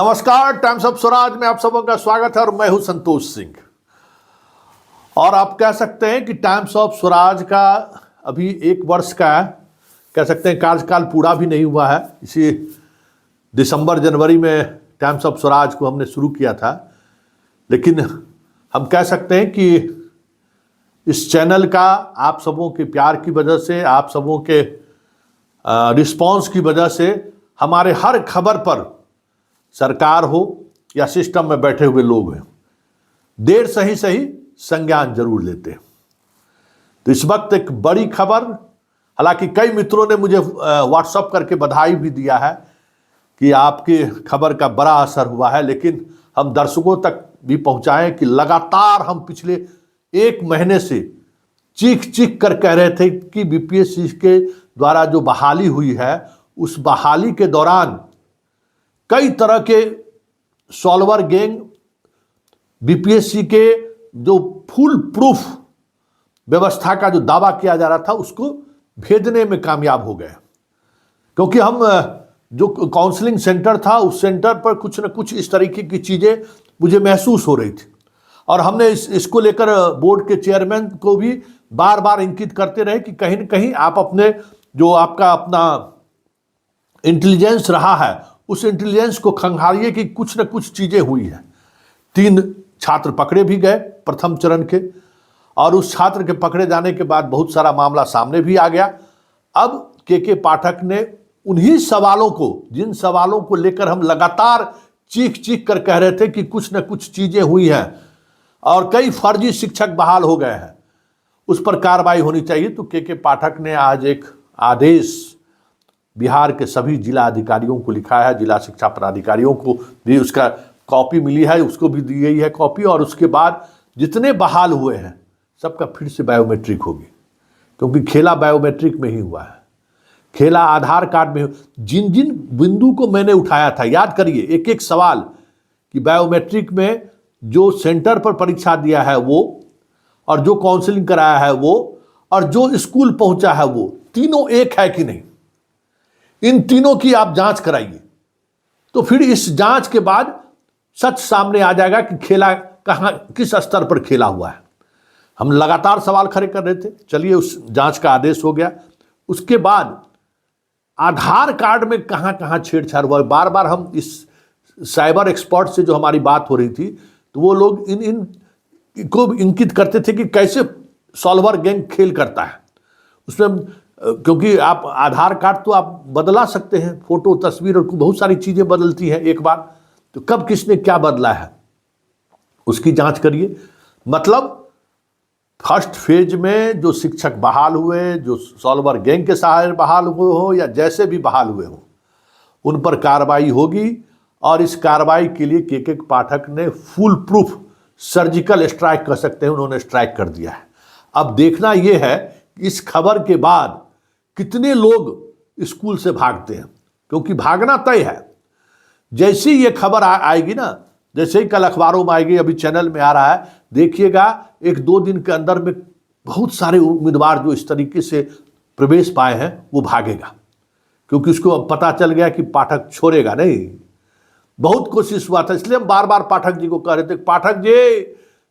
नमस्कार, times of Swaraj में आप सबों का स्वागत है और मैं हूं संतोष सिंह। और आप कह सकते हैं कि टाइम्स ऑफ स्वराज का अभी 1 वर्ष का कह सकते हैं कार्यकाल पूरा भी नहीं हुआ है। इसी दिसंबर जनवरी में टाइम्स ऑफ स्वराज को हमने शुरू किया था, लेकिन हम कह सकते हैं कि इस चैनल का आप सबों के प्यार की वजह से, आप सबों के रिस्पांस की वजह से हमारे हर खबर पर सरकार हो या सिस्टम में बैठे हुए लोग हैं, देर सही संज्ञान जरूर लेते हैं। तो इस वक्त एक बड़ी खबर, हालांकि कई मित्रों ने मुझे व्हाट्सएप करके बधाई भी दिया है कि आपकी खबर का बड़ा असर हुआ है, लेकिन हम दर्शकों तक भी पहुंचाएं कि लगातार हम पिछले 1 महीने से चीख कर कह रहे थे कि बीपीएससी के द्वारा जो बहाली हुई है, उस बहाली के दौरान कई तरह के सॉल्वर गैंग बीपीएससी के जो फुल प्रूफ व्यवस्था का जो दावा किया जा रहा था उसको भेदने में कामयाब हो गए। क्योंकि हम जो काउंसलिंग सेंटर था, उस सेंटर पर कुछ न कुछ इस तरीके की चीज़ें मुझे महसूस हो रही थी, और हमने इसको लेकर बोर्ड के चेयरमैन को भी बार बार इंगित करते रहे कि कहीं न कहीं आप अपने जो आपका अपना इंटेलिजेंस रहा है, उस इंटेलिजेंस को खंगालिए कि कुछ न कुछ चीज़ें हुई हैं। 3 छात्र पकड़े भी गए प्रथम चरण के, और उस छात्र के पकड़े जाने के बाद बहुत सारा मामला सामने भी आ गया। अब के पाठक ने उन्हीं सवालों को, जिन सवालों को लेकर हम लगातार चीख कर कह रहे थे कि कुछ न कुछ चीज़ें हुई हैं और कई फर्जी शिक्षक बहाल हो गए हैं, उस पर कार्रवाई होनी चाहिए। तो के पाठक ने आज एक आदेश बिहार के सभी जिला अधिकारियों को लिखा है, जिला शिक्षा पदाधिकारियों को भी उसका कॉपी मिली है, उसको भी दी गई है कॉपी। और उसके बाद जितने बहाल हुए हैं सबका फिर से बायोमेट्रिक होगी, क्योंकि खेला बायोमेट्रिक में ही हुआ है, खेला आधार कार्ड में। जिन जिन बिंदु को मैंने उठाया था, याद करिए एक एक सवाल, कि बायोमेट्रिक में जो सेंटर पर परीक्षा दिया है वो, और जो काउंसलिंग कराया है वो, और जो स्कूल पहुंचा है वो, तीनों एक है कि नहीं, इन तीनों की आप जांच कराइए। तो फिर इस जांच के बाद सच सामने आ जाएगा कि खेला कहां, किस स्तर पर खेला हुआ है। हम लगातार सवाल खड़े कर रहे थे, चलिए उस जांच का आदेश हो गया। उसके बाद आधार कार्ड में कहां कहां छेड़छाड़ हुआ, बार बार हम इस साइबर एक्सपर्ट से जो हमारी बात हो रही थी, तो वो लोग इन को इंगित करते थे कि कैसे सॉल्वर गैंग खेल करता है उसमें। क्योंकि आप आधार कार्ड तो आप बदला सकते हैं, फोटो तस्वीर और बहुत सारी चीज़ें बदलती हैं एक बार, तो कब किसने क्या बदला है उसकी जांच करिए। मतलब फर्स्ट फेज में जो शिक्षक बहाल हुए, जो सॉल्वर गैंग के सहारे बहाल हुए हो या जैसे भी बहाल हुए हो, उन पर कार्रवाई होगी। और इस कार्रवाई के लिए के पाठक ने फुल प्रूफ सर्जिकल स्ट्राइक कर सकते हैं, उन्होंने स्ट्राइक कर दिया है। अब देखना यह है कि इस खबर के बाद कितने लोग स्कूल से भागते हैं, क्योंकि भागना तय है। जैसे ही ये खबर आएगी ना, जैसे ही कल अखबारों में आएगी, अभी चैनल में आ रहा है, देखिएगा 1-2 दिन के अंदर में बहुत सारे उम्मीदवार जो इस तरीके से प्रवेश पाए हैं वो भागेगा, क्योंकि उसको अब पता चल गया कि पाठक छोड़ेगा नहीं। बहुत कोशिश हुआ था, इसलिए हम बार बार पाठक जी को कह रहे थे, पाठक जी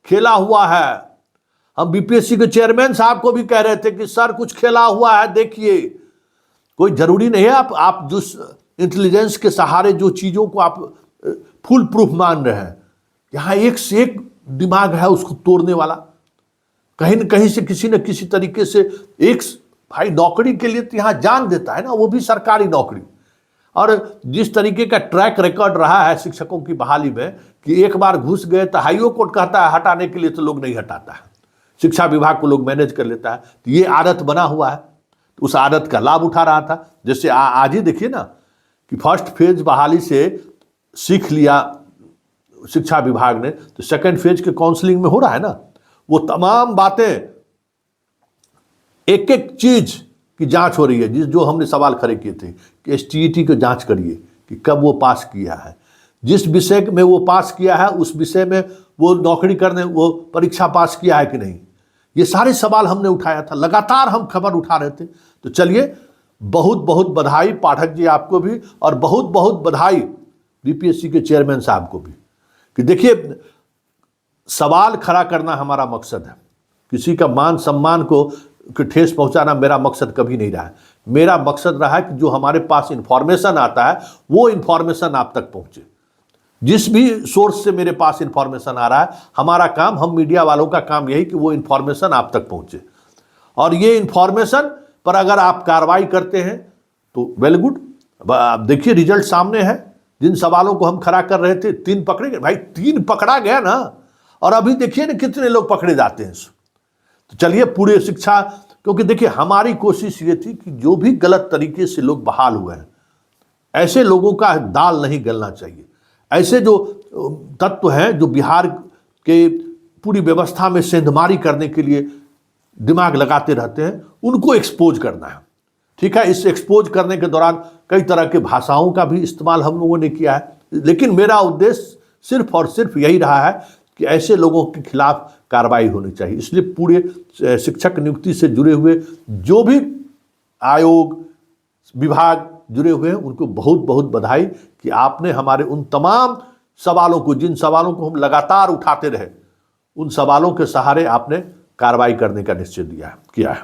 खेला हुआ है। हम बीपीएससी के चेयरमैन साहब को भी कह रहे थे कि सर कुछ खेला हुआ है, देखिए। कोई जरूरी नहीं है आप जो इंटेलिजेंस के सहारे जो चीज़ों को आप फुल प्रूफ मान रहे हैं, यहाँ एक से एक दिमाग है उसको तोड़ने वाला। कहीं न कहीं से किसी न किसी तरीके से एक भाई नौकरी के लिए तो यहाँ जान देता है ना, वो भी सरकारी नौकरी। और जिस तरीके का ट्रैक रिकॉर्ड रहा है शिक्षकों की बहाली में, कि एक बार घुस गए तो हाईओ कोर्ट कहता है हटाने के लिए, तो लोग नहीं हटाता है, शिक्षा विभाग को लोग मैनेज कर लेता है। तो ये आदत बना हुआ है, तो उस आदत का लाभ उठा रहा था। जैसे आज ही देखिए ना कि फर्स्ट फेज बहाली से सीख लिया शिक्षा विभाग ने, तो सेकंड फेज के काउंसलिंग में हो रहा है ना, वो तमाम बातें, एक एक चीज की जांच हो रही है। जो हमने सवाल खड़े किए थे कि एसटीईटी को जांच करिए कि कब वो पास किया है, जिस विषय में वो पास किया है उस विषय में वो नौकरी करने, वो परीक्षा पास किया है कि नहीं, ये सारे सवाल हमने उठाया था, लगातार हम खबर उठा रहे थे। तो चलिए बहुत बहुत बधाई पाठक जी आपको भी, और बहुत बहुत बधाई बीपीएससी के चेयरमैन साहब को भी कि देखिए, सवाल खड़ा करना हमारा मकसद है, किसी का मान सम्मान को ठेस पहुंचाना मेरा मकसद कभी नहीं रहा है। मेरा मकसद रहा है कि जो हमारे पास इंफॉर्मेशन आता है वो इंफॉर्मेशन आप तक पहुंचे। जिस भी सोर्स से मेरे पास इंफॉर्मेशन आ रहा है, हमारा काम, हम मीडिया वालों का काम यही कि वो इंफॉर्मेशन आप तक पहुंचे, और ये इंफॉर्मेशन पर अगर आप कार्रवाई करते हैं तो वेल गुड। अब देखिए रिजल्ट सामने है। जिन सवालों को हम खड़ा कर रहे थे, 3 पकड़े गए भाई, 3 पकड़ा गया ना, और अभी देखिए ना कितने लोग पकड़े जाते हैं। तो चलिए पूरे शिक्षा, क्योंकि देखिए हमारी कोशिश ये थी कि जो भी गलत तरीके से लोग बहाल हुए हैं, ऐसे लोगों का दाल नहीं गलना चाहिए। ऐसे जो तत्व हैं जो बिहार के पूरी व्यवस्था में सेंधमारी करने के लिए दिमाग लगाते रहते हैं, उनको एक्सपोज करना है। ठीक है, इस एक्सपोज करने के दौरान कई तरह के भाषाओं का भी इस्तेमाल हम लोगों ने किया है, लेकिन मेरा उद्देश्य सिर्फ और सिर्फ यही रहा है कि ऐसे लोगों के खिलाफ कार्रवाई होनी चाहिए। इसलिए पूरे शिक्षक नियुक्ति से जुड़े हुए जो भी आयोग विभाग जुड़े हुए हैं, उनको बहुत बहुत बधाई कि आपने हमारे उन तमाम सवालों को, जिन सवालों को हम लगातार उठाते रहे, उन सवालों के सहारे आपने कार्रवाई करने का निश्चय किया है।